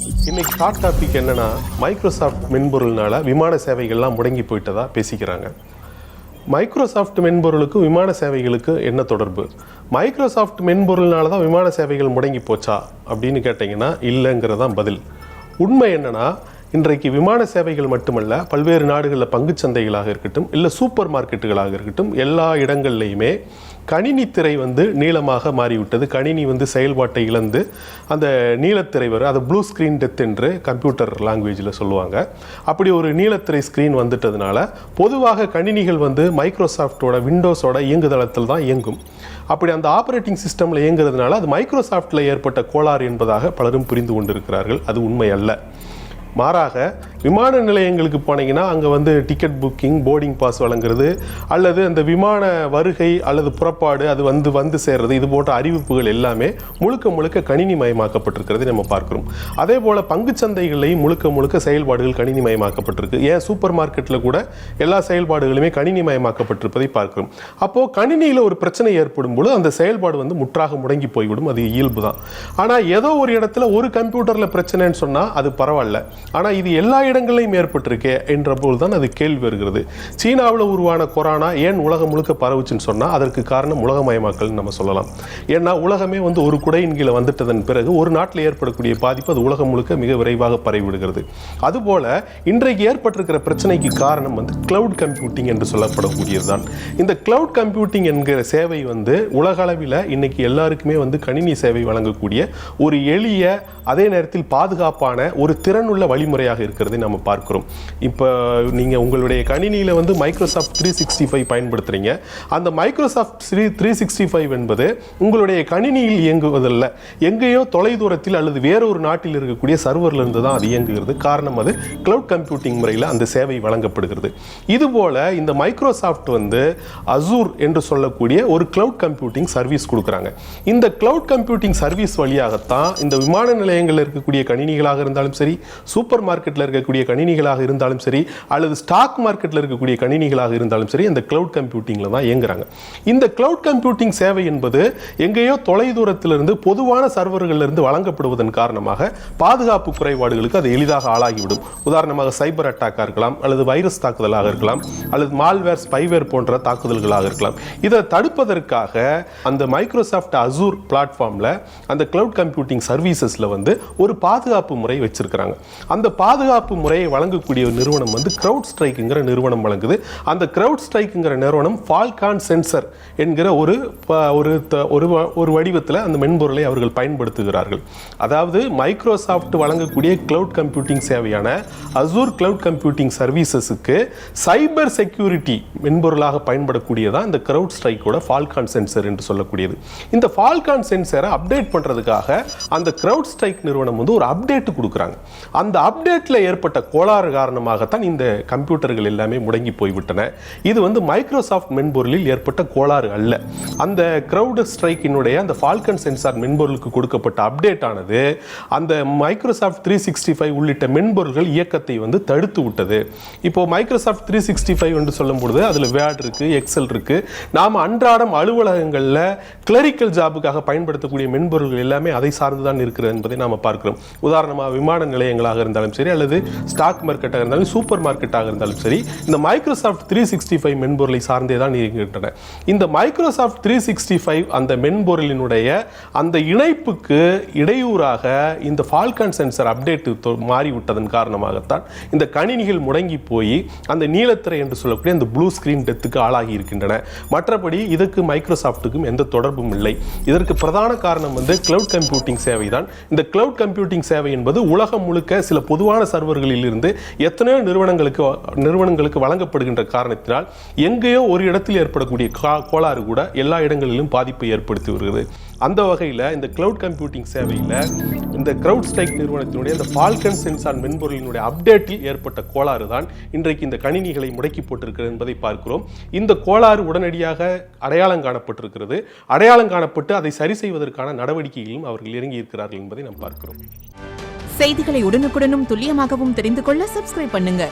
இன்னைக்கு hot topic என்னன்னா, Microsoft மென்பொருள்னால விமான சேவைகள்லாம் முடங்கி போயிட்டதா பேசிக்கிறாங்க. மைக்ரோசாஃப்ட் மென்பொருளுக்கும் விமான சேவைகளுக்கு என்ன தொடர்பு? மைக்ரோசாஃப்ட் மென்பொருள்னால தான் விமான சேவைகள் முடங்கி போச்சா அப்படின்னு கேட்டிங்கன்னா இல்லைங்கிறதான் பதில். உண்மை என்னன்னா, இன்றைக்கு விமான சேவைகள் மட்டுமல்ல, பல்வேறு நாடுகளில் பங்குச்சந்தைகளாக இருக்கட்டும், இல்லை சூப்பர் மார்க்கெட்டுகளாக இருக்கட்டும், எல்லா இடங்கள்லையுமே கணினி திரை நீளமாக மாறிவிட்டது. கணினி செயல்பாட்டை இழந்து அந்த நீலத்திரை வரும். அது ப்ளூ ஸ்க்ரீன் டெத் என்று கம்ப்யூட்டர் லாங்குவேஜில் சொல்லுவாங்க. அப்படி ஒரு நீலத்திரை ஸ்க்ரீன் வந்துட்டதுனால பொதுவாக கணினிகள் மைக்ரோசாஃப்டோட விண்டோஸோட இயங்குதளத்தில் தான் இயங்கும். அப்படி அந்த ஆப்ரேட்டிங் சிஸ்டமில் இயங்குறதுனால அது மைக்ரோசாஃப்டில் ஏற்பட்ட கோளாறு என்பதாக பலரும் புரிந்து கொண்டிருக்கிறார்கள். அது உண்மை அல்ல. மாறாக விமான நிலையங்களுக்கு போனீங்கன்னா அங்கே டிக்கெட் புக்கிங், போர்டிங் பாஸ் வழங்குறது, அல்லது அந்த விமான வருகை அல்லது புறப்பாடு அது வந்து சேர்றது, இது போன்ற அறிவிப்புகள் எல்லாமே முழுக்க கணினி மயமாக்கப்பட்டிருக்கிறதை நம்ம பார்க்குறோம். அதே போல் பங்குச்சந்தைகளையும் முழுக்க செயல்பாடுகள் கணினி மயமாக்கப்பட்டிருக்கு. ஏன் சூப்பர் மார்க்கெட்டில் கூட எல்லா செயல்பாடுகளுமே கணினி மயமாக்கப்பட்டிருப்பதை பார்க்கிறோம். அப்போது கணினியில் ஒரு பிரச்சனை ஏற்படும் பொழுது அந்த செயல்பாடு முற்றாக முடங்கி போய்விடும். அது இயல்பு தான். ஆனால் ஏதோ ஒரு இடத்துல ஒரு கம்ப்யூட்டரில் பிரச்சனைன்னு சொன்னால் அது பரவாயில்ல. ஆனால் இது எல்லா இடங்களையும் ஏற்பட்டிருக்கே என்ற போது தான் அது கேள்வி வருகிறது. சீனாவில் உருவான கொரோனா ஏன் உலகம் முழுக்க பரவுச்சுன்னு சொன்னால் அதற்கு காரணம் உலகமயமாக்கல் நம்ம சொல்லலாம். ஏன்னா உலகமே ஒரு குடையின் கீழே வந்துட்டதன் பிறகு ஒரு நாட்டில் ஏற்படக்கூடிய பாதிப்பு அது உலகம் முழுக்க மிக விரைவாக பரவிவிடுகிறது. அதுபோல இன்றைக்கு ஏற்பட்டிருக்கிற பிரச்சனைக்கு காரணம் கிளவுட் கம்ப்யூட்டிங் என்று சொல்லப்படக்கூடியது தான். இந்த கிளவுட் கம்ப்யூட்டிங் என்கிற சேவை உலக அளவில் இன்னைக்கு எல்லாருக்குமே கணினி சேவை வழங்கக்கூடிய ஒரு எளிய, அதே நேரத்தில் பாதுகாப்பான ஒரு திறனுள்ள வழிமுறையாக இருக்கிறதை நம்ம பார்க்கிறோம். இப்போ நீங்கள் உங்களுடைய கணினியில் மைக்ரோசாஃப்ட் 365 பயன்படுத்துகிறீங்க. அந்த மைக்ரோசாஃப்ட் 365 என்பது உங்களுடைய கணினியில் இயங்குவதில்லை, எங்கேயோ தொலைதூரத்தில் அல்லது வேறொரு நாட்டில் இருக்கக்கூடிய சர்வரில் இருந்து தான் அது இயங்குகிறது. காரணம் அது கிளவுட் கம்ப்யூட்டிங் முறையில் அந்த சேவை வழங்கப்படுகிறது. இதுபோல இந்த மைக்ரோசாஃப்ட் அசூர் என்று சொல்லக்கூடிய ஒரு கிளவுட் கம்ப்யூட்டிங் சர்வீஸ் கொடுக்குறாங்க. இந்த கிளவுட் கம்ப்யூட்டிங் சர்வீஸ் வழியாகத்தான் இந்த விமான நிலையங்களில் இருக்கக்கூடிய கணினிகளாக இருந்தாலும் சரி, சூப்பர் மார்க்கெட்டில் இருக்கக்கூடிய கணினிகளாக இருந்தாலும் சரி, அல்லது ஸ்டாக் மார்க்கெட்டில் இருக்கக்கூடிய கணினிகளாக இருந்தாலும் சரி, இந்த கிளவுட் கம்ப்யூட்டிங்கில் தான் இயங்குறாங்க. இந்த கிளவுட் கம்ப்யூட்டிங் சேவை என்பது எங்கேயோ தொலைதூரத்திலிருந்து பொதுவான சர்வர்களிலிருந்து வழங்கப்படுவதன் காரணமாக பாதுகாப்பு குறைபாடுகளுக்கு அது எளிதாக ஆளாகிவிடும். உதாரணமாக சைபர் அட்டாக்காக இருக்கலாம், அல்லது வைரஸ் தாக்குதலாக இருக்கலாம், அல்லது மால்வேர், ஸ்பைவேர் போன்ற தாக்குதல்களாக இருக்கலாம். இதை தடுப்பதற்காக அந்த மைக்ரோசாஃப்ட் அசூர் பிளாட்ஃபார்மில் அந்த கிளவுட் கம்ப்யூட்டிங் சர்வீசஸில் ஒரு பாதுகாப்பு முறை வச்சிருக்கிறாங்க. அந்த பாதுகாப்பு முறையை வழங்கக்கூடிய ஒரு நிறுவனம் கிரவுட் ஸ்ட்ரைக்குங்கிற நிறுவனம் வழங்குது. அந்த கிரவுட் ஸ்ட்ரைக்குங்கிற நிறுவனம் ஃபால்கான் சென்சர் என்கிற ஒரு வடிவத்தில் அந்த மென்பொருளை அவர்கள் பயன்படுத்துகிறார்கள். அதாவது மைக்ரோசாஃப்ட் வழங்கக்கூடிய கிளவுட் கம்ப்யூட்டிங் சேவையான அசூர் கிளவுட் கம்ப்யூட்டிங் சர்வீசஸுக்கு சைபர் செக்யூரிட்டி மென்பொருளாக பயன்படக்கூடியதான் இந்த கிரவுட் ஸ்ட்ரைக்கோட ஃபால்கான் சென்சர் என்று சொல்லக்கூடியது. இந்த ஃபால்கான் சென்சரை அப்டேட் பண்ணுறதுக்காக அந்த கிரவுட் ஸ்ட்ரைக் நிறுவனம் ஒரு அப்டேட் கொடுக்குறாங்க. அந்த அப்டேட்டில் ஏற்பட்ட கோளாறு காரணமாகத்தான் இந்த கம்ப்யூட்டர்கள் எல்லாமே முடங்கி போய்விட்டன. இது மைக்ரோசாஃப்ட் மென்பொருளில் ஏற்பட்ட கோளாறு அல்ல. அந்த கிரவுட் ஸ்ட்ரைக்கினுடைய அந்த ஃபால்கன் சென்சார் மென்பொருளுக்கு கொடுக்கப்பட்ட அப்டேட் ஆனது அந்த மைக்ரோசாஃப்ட் 365 உள்ளிட்ட மென்பொருள்கள் இயக்கத்தை தடுத்து விட்டது. இப்போ மைக்ரோசாஃப்ட் 365 என்று சொல்லும் பொழுது அதில் வேர்ட் இருக்கு, எக்ஸல் இருக்கு. நாம் அன்றாடம் அலுவலகங்களில் கிளரிக்கல் ஜாபுக்காக பயன்படுத்தக்கூடிய மென்பொருள்கள் எல்லாமே அதை சார்ந்துதான் இருக்கிறது என்பதை நாம் பார்க்கிறோம். உதாரணமாக விமான நிலையங்களாக இருந்தாலும் சரி, அல்லது ஸ்டாக் மார்க்கெட்டாக இருந்தாலும் சூப்பர் மார்க்கெட்டாக இருந்தாலும் சரி, இந்த மைக்ரோசாஃப்ட் 365 மென்பொருளை சார்ந்தே தான் இயங்குகின்றன. இந்த மைக்ரோசாஃப்ட் 365 அந்த மென்பொருளினுடைய அந்த இணைப்புக்கு இடையூறாக இந்த ஃபால்கான் சென்சர் அப்டேட் மாறிவிட்டதன் காரணமாகத்தான் இந்த கணினிகள் முடங்கி போய் அந்த நீலத்திரை என்று சொல்லக்கூடிய அந்த ப்ளூ ஸ்கிரீன் டெத்துக்கு ஆளாகி இருக்கின்றன. மற்றபடி இதுக்கு மைக்ரோசாஃப்ட்டுக்கும் எந்த தொடர்பும் இல்லை. இதற்கு பிரதான காரணம் கிளவுட் கம்ப்யூட்டிங் சேவை தான். இந்த கிளவுட் கம்ப்யூட்டிங் சேவை என்பது உலகம் முழுக்க சில பொதுவான சர்வர்களில் இருந்து எத்தனையோ நிறுவனங்களுக்கு வழங்கப்படுகின்ற காரணத்தினால் எங்கேயோ ஒரு இடத்தில் ஏற்படக்கூடிய கோளாறு கூட எல்லா இடங்களிலும் பாதிப்பை ஏற்படுத்தி வருகிறது. அந்த வகையில் இந்த கிளவுட் கம்ப்யூட்டிங் சேவையில் இந்த கிரவுட் ஸ்ட்ரைக் நிறுவனத்தினுடைய இந்த ஃபால்கன் சென்சார் மென்பொருளினுடைய அப்டேட்டில் ஏற்பட்ட கோளாறு தான் இன்றைக்கு இந்த கணினிகளை முடக்கி போட்டிருக்கிறது என்பதை பார்க்கிறோம். இந்த கோளாறு உடனடியாக அடையாளம் காணப்பட்டிருக்கிறது. அடையாளம் காணப்பட்டு அதை சரி செய்வதற்கான நடவடிக்கைகளிலும் அவர்கள் இறங்கி இருக்கிறார்கள் என்பதை நாம் பார்க்கிறோம். செய்திகளை உடனுக்குடனும் துல்லியமாகவும் தெரிந்து கொள்ள சப்ஸ்கிரைப் பண்ணுங்க.